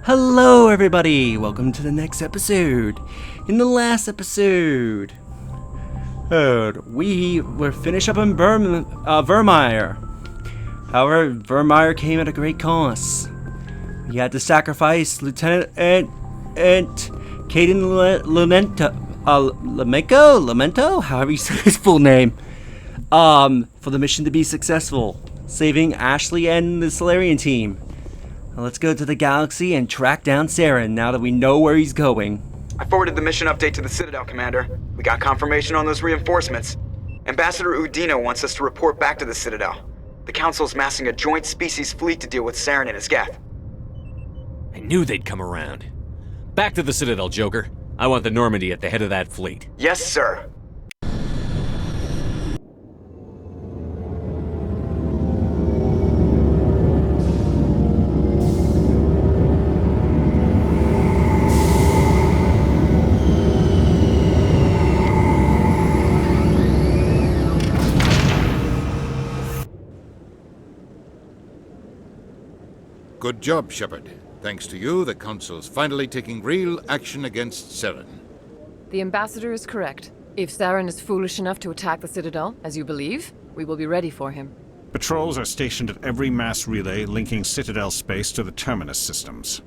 Hello everybody, welcome to the next episode. In the last episode, we were finished up in Vermeer. However, Vermeer came at a great cost. We had to sacrifice Lieutenant Caden Lamento, however you say his full name, for the mission to be successful, saving Ashley and the Solarian team. Now let's go to the galaxy and track down Saren now that we know where he's going. I forwarded the mission update to the Citadel, Commander. We got confirmation on those reinforcements. Ambassador Udina wants us to report back to the Citadel. The Council's massing a joint species fleet to deal with Saren and his Geth. I knew they'd come around. Back to the Citadel, Joker. I want the Normandy at the head of that fleet. Yes, sir. Good job, Shepard. Thanks to you, the Council's finally taking real action against Saren. The Ambassador is correct. If Saren is foolish enough to attack the Citadel, as you believe, we will be ready for him. Patrols are stationed at every mass relay linking Citadel space to the Terminus systems.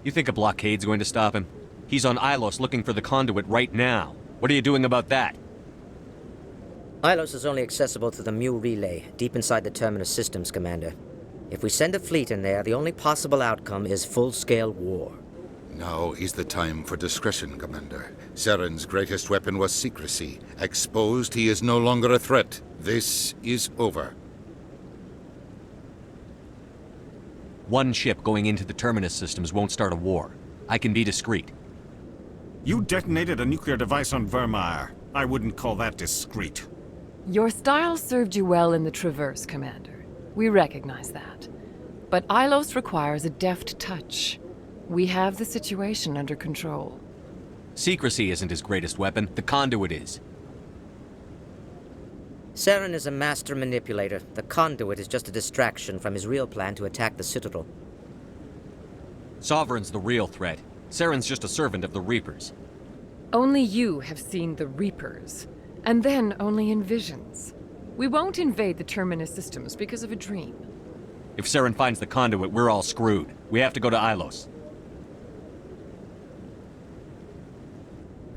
You think a blockade's going to stop him? He's on Ilos looking for the conduit right now. What are you doing about that? Ilos is only accessible to the Mu relay, deep inside the Terminus systems, Commander. If we send a fleet in there, the only possible outcome is full-scale war. Now is the time for discretion, Commander. Saren's greatest weapon was secrecy. Exposed, he is no longer a threat. This is over. One ship going into the Terminus systems won't start a war. I can be discreet. You detonated a nuclear device on Vermeer. I wouldn't call that discreet. Your style served you well in the Traverse, Commander. We recognize that. But Ilos requires a deft touch. We have the situation under control. Secrecy isn't his greatest weapon. The conduit is. Saren is a master manipulator. The conduit is just a distraction from his real plan to attack the Citadel. Sovereign's the real threat. Saren's just a servant of the Reapers. Only you have seen the Reapers, and then only in visions. We won't invade the Terminus systems because of a dream. If Saren finds the conduit, we're all screwed. We have to go to Ilos.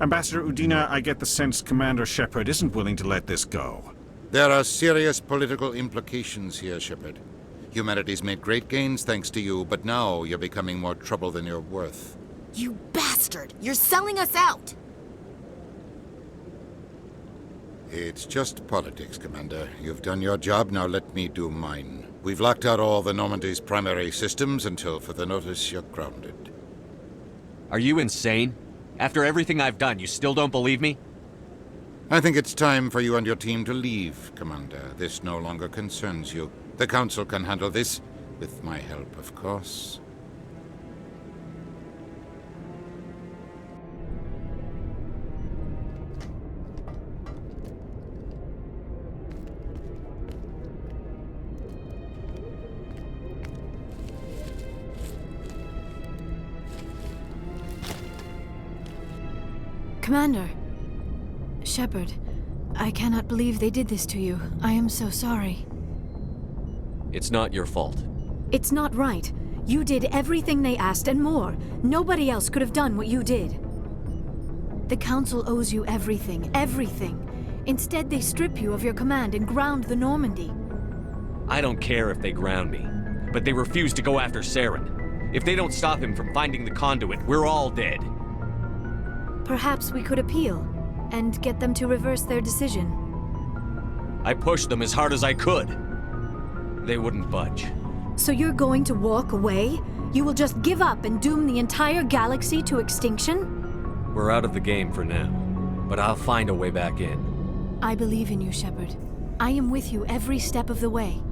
Ambassador Udina, I get the sense Commander Shepard isn't willing to let this go. There are serious political implications here, Shepard. Humanity's made great gains thanks to you, but now you're becoming more trouble than you're worth. You bastard! You're selling us out! It's just politics, Commander. You've done your job, now let me do mine. We've locked out all the Normandy's primary systems until further notice you're grounded. Are you insane? After everything I've done, you still don't believe me? I think it's time for you and your team to leave, Commander. This no longer concerns you. The Council can handle this, with my help, of course. Commander. Shepard, I cannot believe they did this to you. I am so sorry. It's not your fault. It's not right. You did everything they asked and more. Nobody else could have done what you did. The Council owes you everything, everything. Instead, they strip you of your command and ground the Normandy. I don't care if they ground me, but they refuse to go after Saren. If they don't stop him from finding the conduit, we're all dead. Perhaps we could appeal and get them to reverse their decision. I pushed them as hard as I could. They wouldn't budge. So you're going to walk away? You will just give up and doom the entire galaxy to extinction? We're out of the game for now, but I'll find a way back in. I believe in you, Shepard. I am with you every step of the way.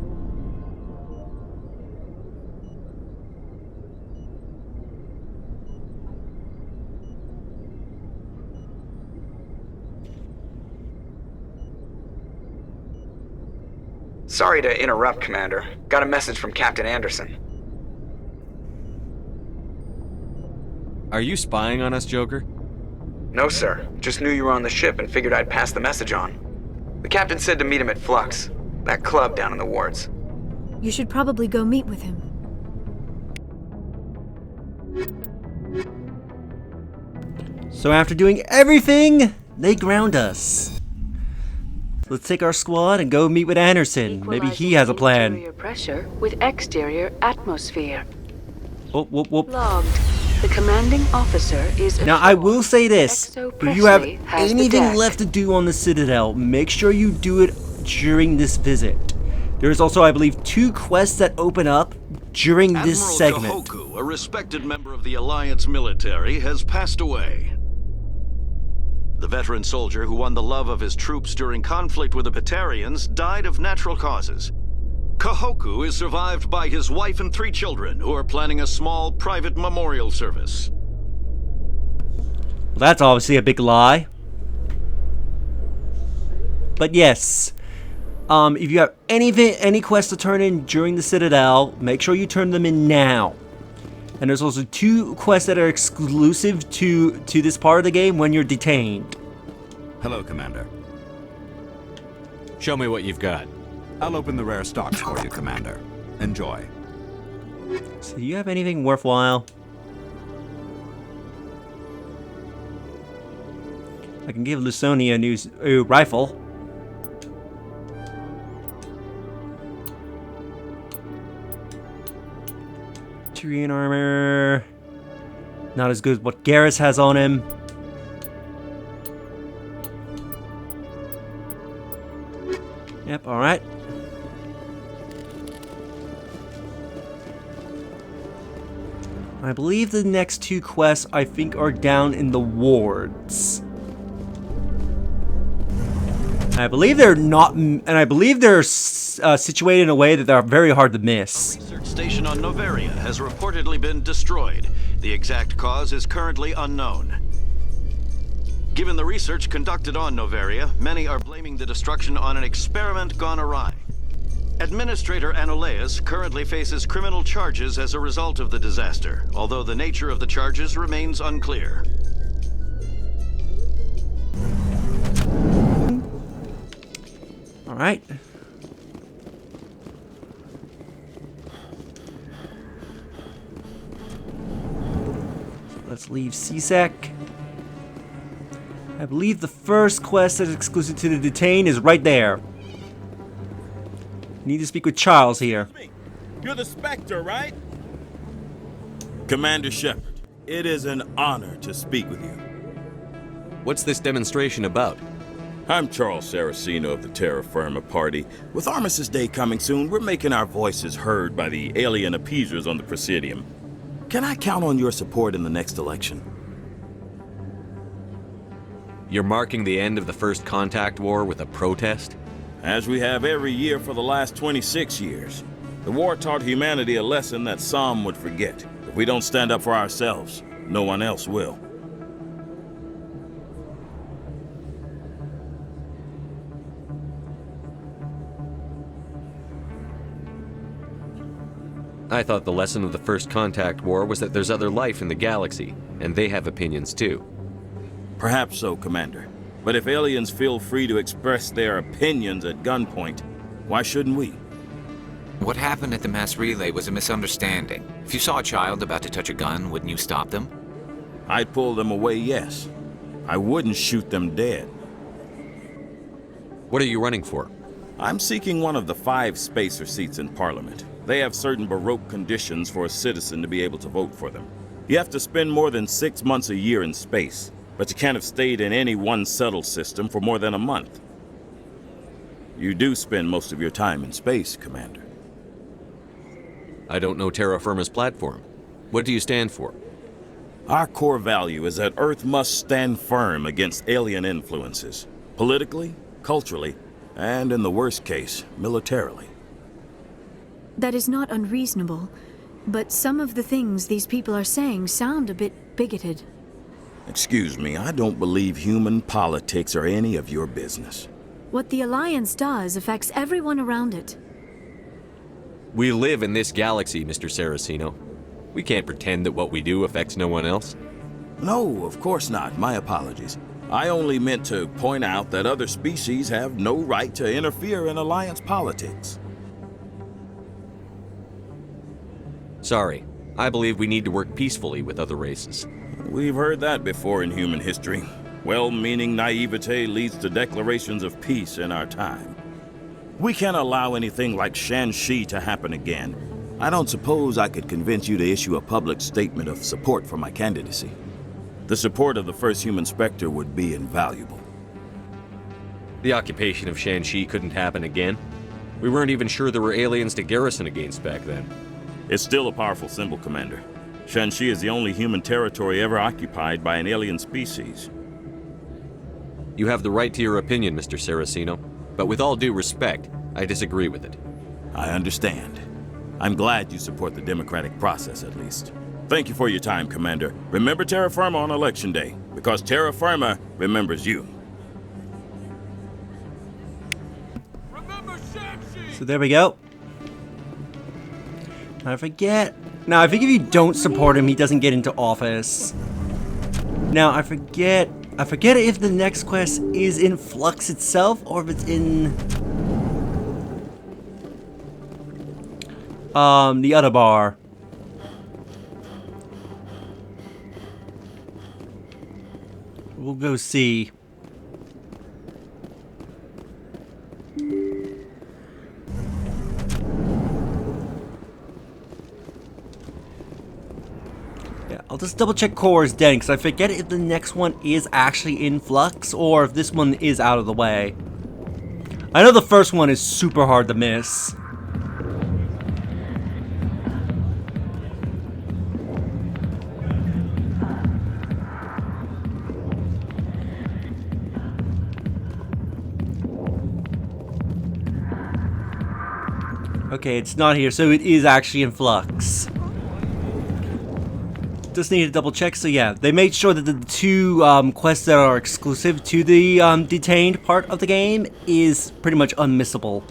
Sorry to interrupt, Commander. Got a message from Captain Anderson. Are you spying on us, Joker? No, sir. Just knew you were on the ship and figured I'd pass the message on. The captain said to meet him at Flux, that club down in the wards. You should probably go meet with him. So after doing everything, they ground us. Let's take our squad and go meet with Anderson. Maybe he has a plan. Interior pressure with exterior atmosphere. Whoop, whoop, whoop. Logged. The commanding officer is. Now I will say this, Exo if you have Presley has the anything deck. left to do on the Citadel, make sure you do it during this visit. There's also, I believe, 2 quests that open up during this segment. Admiral Kahoku, a respected member of the Alliance military, has passed away. The veteran soldier who won the love of his troops during conflict with the Batarians died of natural causes. Kahoku is survived by his wife and 3 children, who are planning a small private memorial service. Well, that's obviously a big lie. But yes, if you have any quests to turn in during the Citadel, make sure you turn them in now. And there's also 2 quests that are exclusive to this part of the game when you're detained. Hello, Commander. Show me what you've got. I'll open the rare stocks for you, Commander. Enjoy. So do you have anything worthwhile? I can give Lusoni a new rifle. Tyrian armor. Not as good as what Garrus has on him. Yep, alright. I believe the next 2 quests, I think, are down in the wards. I believe they're not, and I believe they're situated in a way that they're very hard to miss. A research station on Noveria has reportedly been destroyed. The exact cause is currently unknown. Given the research conducted on Noveria, many are blaming the destruction on an experiment gone awry. Administrator Anoleus currently faces criminal charges as a result of the disaster, although the nature of the charges remains unclear. All right. Let's leave CSEC. I believe the first quest that is exclusive to the Detainee is right there. Need to speak with Charles here. You're the Spectre, right? Commander Shepard, it is an honor to speak with you. What's this demonstration about? I'm Charles Saraceno of the Terra Firma Party. With Armistice Day coming soon, we're making our voices heard by the alien appeasers on the Presidium. Can I count on your support in the next election? You're marking the end of the First Contact War with a protest? As we have every year for the last 26 years. The war taught humanity a lesson that some would forget. If we don't stand up for ourselves, no one else will. I thought the lesson of the First Contact War was that there's other life in the galaxy, and they have opinions too. Perhaps so, Commander. But if aliens feel free to express their opinions at gunpoint, why shouldn't we? What happened at the mass relay was a misunderstanding. If you saw a child about to touch a gun, wouldn't you stop them? I'd pull them away, yes. I wouldn't shoot them dead. What are you running for? I'm seeking one of the 5 spacer seats in Parliament. They have certain Baroque conditions for a citizen to be able to vote for them. You have to spend more than 6 months a year in space, but you can't have stayed in any one settled system for more than a month. You do spend most of your time in space, Commander. I don't know Terra Firma's platform. What do you stand for? Our core value is that Earth must stand firm against alien influences, politically, culturally, and in the worst case, militarily. That is not unreasonable, but some of the things these people are saying sound a bit bigoted. Excuse me, I don't believe human politics are any of your business. What the Alliance does affects everyone around it. We live in this galaxy, Mr. Saraceno. We can't pretend that what we do affects no one else. No, of course not. My apologies. I only meant to point out that other species have no right to interfere in alliance politics. Sorry. I believe we need to work peacefully with other races. We've heard that before in human history. Well-meaning naivete leads to declarations of peace in our time. We can't allow anything like Shanxi to happen again. I don't suppose I could convince you to issue a public statement of support for my candidacy. The support of the first human Spectre would be invaluable. The occupation of Shanxi couldn't happen again. We weren't even sure there were aliens to garrison against back then. It's still a powerful symbol, Commander. Shanxi is the only human territory ever occupied by an alien species. You have the right to your opinion, Mr. Saraceno, but with all due respect, I disagree with it. I understand. I'm glad you support the democratic process, at least. Thank you for your time, Commander. Remember Terra Firma on Election Day, because Terra Firma remembers you. So there we go. I forget. Now, I think if you don't support him, he doesn't get into office. Now, I forget if the next quest is in Flux itself, or if it's in... the other bar. We'll go see. Yeah, I'll just double check Core's dead, because I forget if the next one is actually in Flux, or if this one is out of the way. I know the first one is super hard to miss. Okay, it's not here, so it is actually in Flux. Just need to double check. So yeah, they made sure that the two quests that are exclusive to the detained part of the game is pretty much unmissable.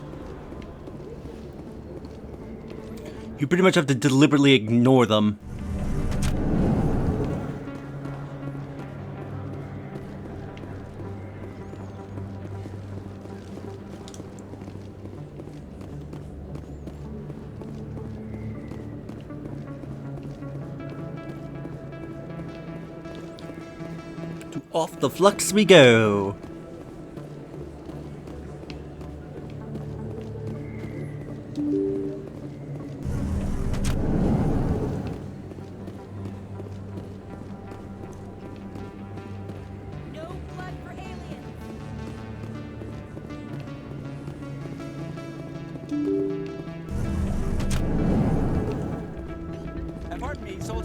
You pretty much have to deliberately ignore them. Off the Flux we go.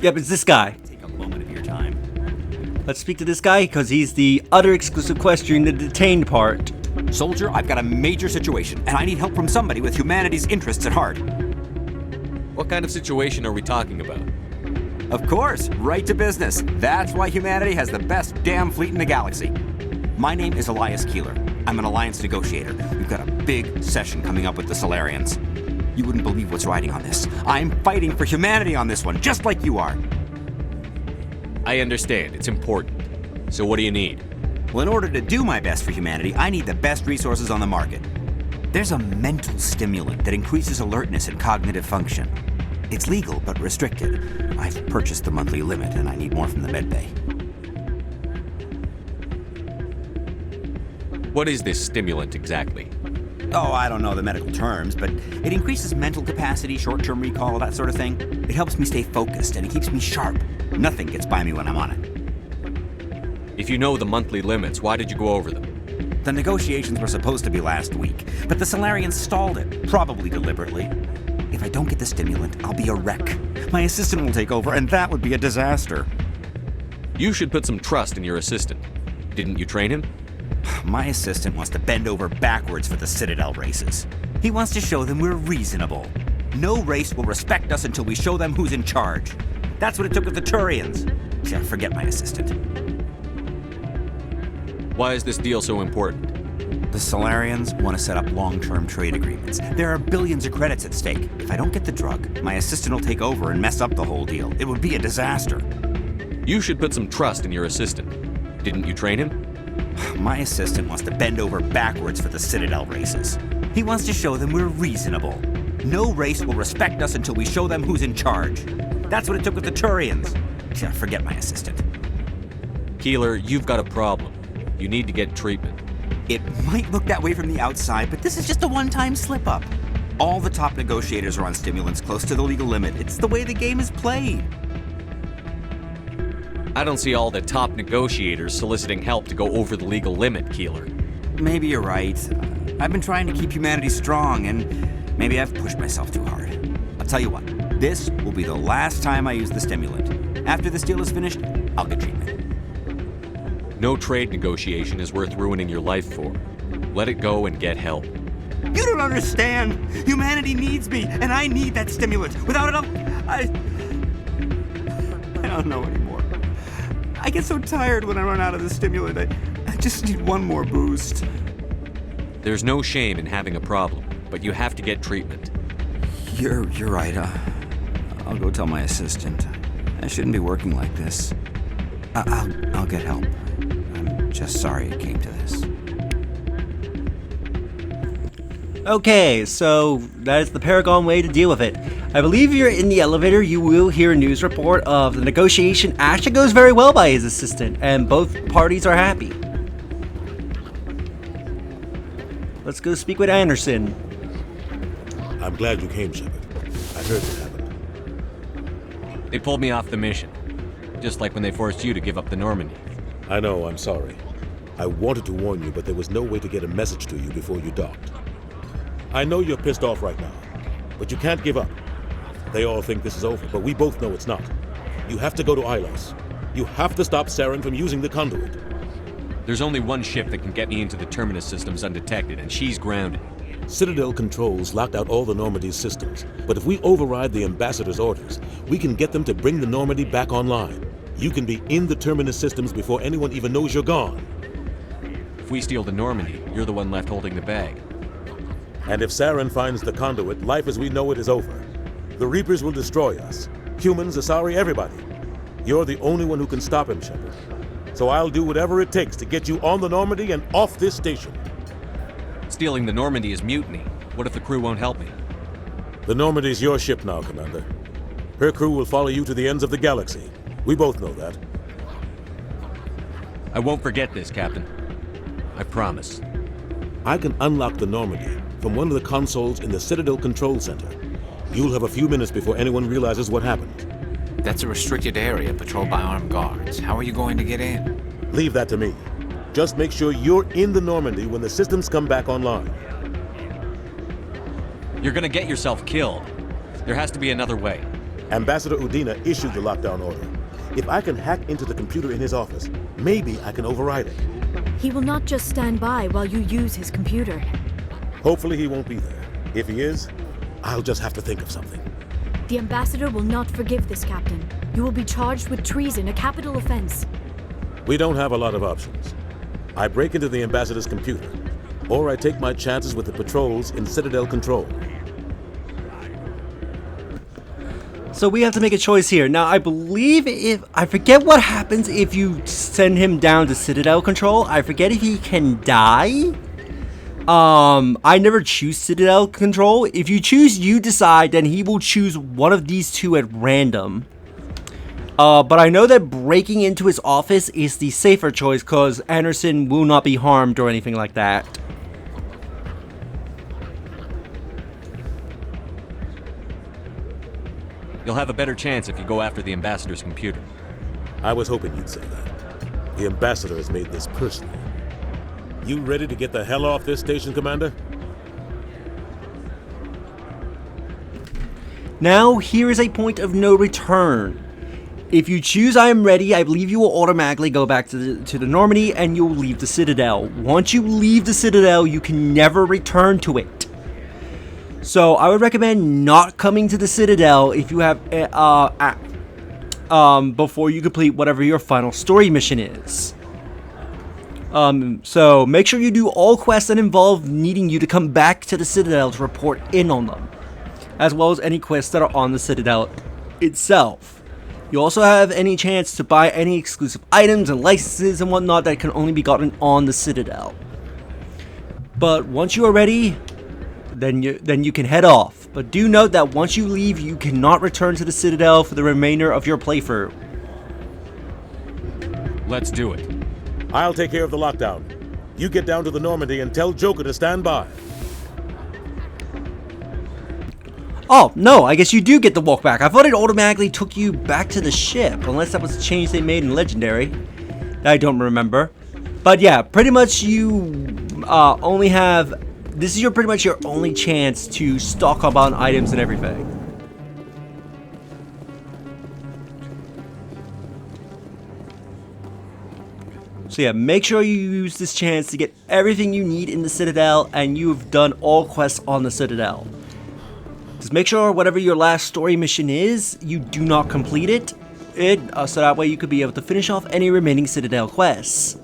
Yep, it's this guy. Take a moment of your time. Let's speak to this guy, because he's the other exclusive quest during the detained part. Soldier, I've got a major situation, and I need help from somebody with humanity's interests at heart. What kind of situation are we talking about? Of course, right to business. That's why humanity has the best damn fleet in the galaxy. My name is Elias Keeler. I'm an alliance negotiator. We've got a big session coming up with the Solarians. You wouldn't believe what's riding on this. I'm fighting for humanity on this one, just like you are. I understand. It's important. So what do you need? Well, in order to do my best for humanity, I need the best resources on the market. There's a mental stimulant that increases alertness and cognitive function. It's legal, but restricted. I've purchased the monthly limit, and I need more from the medbay. What is this stimulant exactly? Oh, I don't know the medical terms, but it increases mental capacity, short-term recall, that sort of thing. It helps me stay focused, and it keeps me sharp. Nothing gets by me when I'm on it. If you know the monthly limits, why did you go over them? The negotiations were supposed to be last week, but the Solarians stalled it, probably deliberately. If I don't get the stimulant, I'll be a wreck. My assistant will take over, and that would be a disaster. You should put some trust in your assistant. Didn't you train him? My assistant wants to bend over backwards for the Citadel races. He wants to show them we're reasonable. No race will respect us until we show them who's in charge. That's what it took with the Turians. Yeah, forget my assistant. Why is this deal so important? The Solarians want to set up long-term trade agreements. There are billions of credits at stake. If I don't get the drug, my assistant will take over and mess up the whole deal. It would be a disaster. You should put some trust in your assistant. Didn't you train him? My assistant wants to bend over backwards for the Citadel races. He wants to show them we're reasonable. No race will respect us until we show them who's in charge. That's what it took with the Turians. Yeah, forget my assistant. Keeler, you've got a problem. You need to get treatment. It might look that way from the outside, but this is just a one-time slip-up. All the top negotiators are on stimulants close to the legal limit. It's the way the game is played. I don't see all the top negotiators soliciting help to go over the legal limit, Keeler. Maybe you're right. I've been trying to keep humanity strong, and maybe I've pushed myself too hard. I'll tell you what, this will be the last time I use the stimulant. After this deal is finished, I'll get treatment. No trade negotiation is worth ruining your life for. Let it go and get help. You don't understand! Humanity needs me, and I need that stimulant. Without it, I don't know anymore. I get so tired when I run out of the stimulant. I just need one more boost. There's no shame in having a problem, but you have to get treatment. You're right. I'll go tell my assistant. I shouldn't be working like this. I'll get help. I'm just sorry it came to this. Okay, so that is the Paragon way to deal with it. I believe you're in the elevator, you will hear a news report of the negotiation actually goes very well by his assistant, and both parties are happy. Let's go speak with Anderson. I'm glad you came, Shepard. I heard what happened. They pulled me off the mission. Just like when they forced you to give up the Normandy. I know, I'm sorry. I wanted to warn you, but there was no way to get a message to you before you docked. I know you're pissed off right now, but you can't give up. They all think this is over, but we both know it's not. You have to go to Ilos. You have to stop Saren from using the conduit. There's only one ship that can get me into the Terminus systems undetected, and she's grounded. Citadel controls locked out all the Normandy's systems, but if we override the Ambassador's orders, we can get them to bring the Normandy back online. You can be in the Terminus systems before anyone even knows you're gone. If we steal the Normandy, you're the one left holding the bag. And if Saren finds the conduit, life as we know it is over. The Reapers will destroy us. Humans, Asari, everybody. You're the only one who can stop him, Shepard. So I'll do whatever it takes to get you on the Normandy and off this station. Stealing the Normandy is mutiny. What if the crew won't help me? The Normandy's your ship now, Commander. Her crew will follow you to the ends of the galaxy. We both know that. I won't forget this, Captain. I promise. I can unlock the Normandy from one of the consoles in the Citadel Control Center. You'll have a few minutes before anyone realizes what happened. That's a restricted area patrolled by armed guards. How are you going to get in? Leave that to me. Just make sure you're in the Normandy when the systems come back online. You're gonna get yourself killed. There has to be another way. Ambassador Udina issued the lockdown order. If I can hack into the computer in his office, maybe I can override it. He will not just stand by while you use his computer. Hopefully he won't be there. If he is, I'll just have to think of something. The Ambassador will not forgive this, Captain. You will be charged with treason, a capital offense. We don't have a lot of options. I break into the Ambassador's computer, or I take my chances with the patrols in Citadel Control. So we have to make a choice here. Now, I believe I forget what happens if you send him down to Citadel Control. I forget if he can die. I never choose Citadel Control. If you choose, you decide, then he will choose one of these two at random. But I know that breaking into his office is the safer choice because Anderson will not be harmed or anything like that. You'll have a better chance if you go after the Ambassador's computer. I was hoping you'd say that. The Ambassador has made this personal. You ready to get the hell off this station, Commander? Now, here is a point of no return. If you choose I am ready, I believe you will automatically go back to the Normandy and you'll leave the Citadel. Once you leave the Citadel, you can never return to it. So I would recommend not coming to the Citadel if you have before you complete whatever your final story mission is. So make sure you do all quests that involve needing you to come back to the Citadel to report in on them, as well as any quests that are on the Citadel itself. You also have any chance to buy any exclusive items and licenses and whatnot that can only be gotten on the Citadel. But once you are ready, then you can head off. But do note that once you leave, you cannot return to the Citadel for the remainder of your playthrough. Let's do it. I'll take care of the lockdown. You get down to the Normandy and tell Joker to stand by. Oh, no, I guess you do get the walk back. I thought it automatically took you back to the ship, unless that was a change they made in Legendary. I don't remember. But yeah, pretty much you only have... This is pretty much your only chance to stock up on items and everything. So yeah, make sure you use this chance to get everything you need in the Citadel, and you've done all quests on the Citadel. Just make sure whatever your last story mission is, you do not complete it, so that way you could be able to finish off any remaining Citadel quests.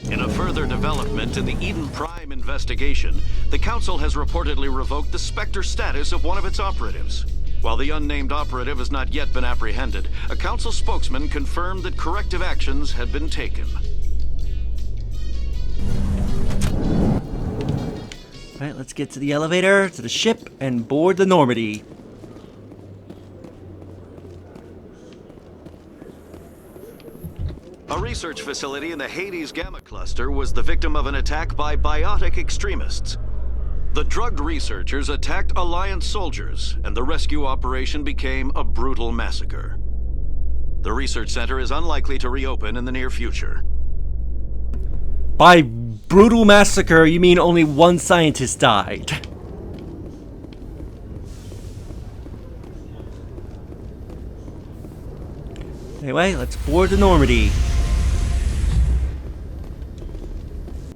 In a further development in the Eden Prime investigation, the Council has reportedly revoked the Spectre status of one of its operatives. While the unnamed operative has not yet been apprehended, a Council spokesman confirmed that corrective actions had been taken. Alright, let's get to the elevator, to the ship, and board the Normandy. A research facility in the Hades Gamma Cluster was the victim of an attack by biotic extremists. The drugged researchers attacked Alliance soldiers, and the rescue operation became a brutal massacre. The research center is unlikely to reopen in the near future. By brutal massacre, you mean only one scientist died. Anyway, let's board the Normandy.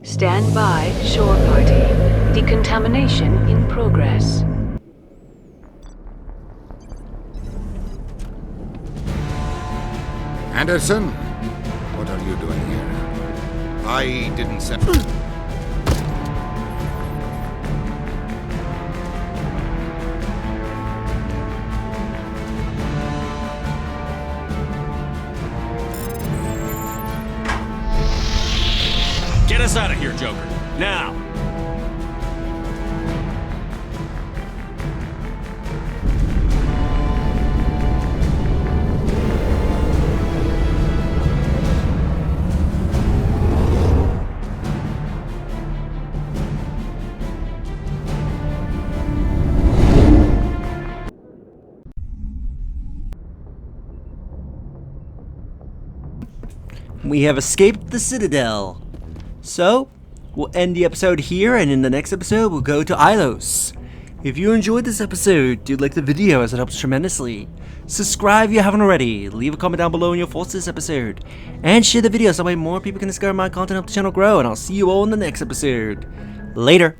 Stand by, shore party. Decontamination in progress. Anderson, what are you doing here? I didn't send... Get us out of here, Joker. Now! We have escaped the Citadel. So, we'll end the episode here, and in the next episode, we'll go to Ilos. If you enjoyed this episode, do like the video as it helps tremendously. Subscribe if you haven't already, leave a comment down below on your thoughts this episode, and share the video so that way more people can discover my content and help the channel grow, and I'll see you all in the next episode. Later.